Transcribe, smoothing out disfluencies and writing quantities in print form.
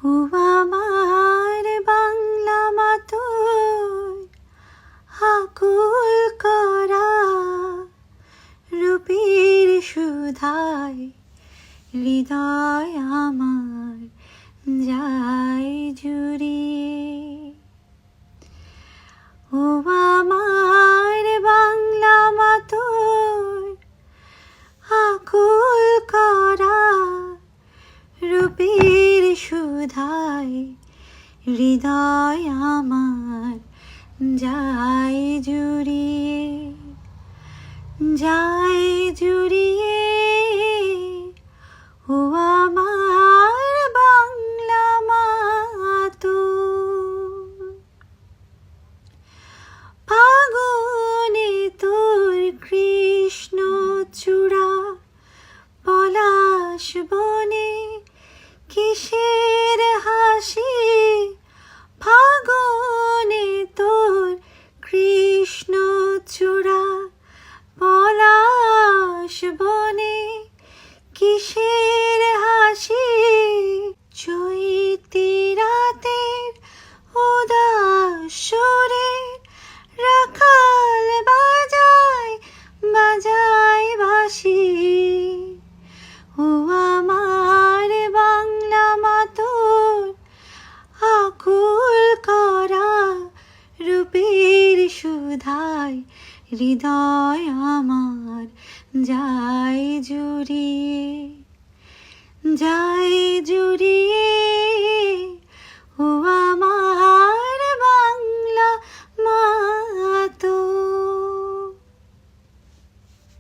ও আমার বাংলা মাতোর আকুল করা রূপের সুধায় হৃদয় আমার যায় জুড়িয়ে। ও আমার বাংলা মাতোর আকুল করা রূপের সুধায় হৃদয় আমার যায় জুড়িয়ে, যায় জুড়িয়ে। ও আমার বাংলা মাতোর ফাগুনে তোর কৃষ্ণ চূড়া পলাশ বনে কিসের হাসি। ফাগুনে তোর কৃষ্ণ চূড়া পলাশ বনে কিসের হাসি। চৈতি রাতের উদাস সুরে রাখাল বাজায় বাজায় বাঁশি। ও আমার বাংলা মাতোর আকুল করা রূপের সুধায় হৃদয় আমার যায় জুড়িয়ে, যায় জুড়িয়ে।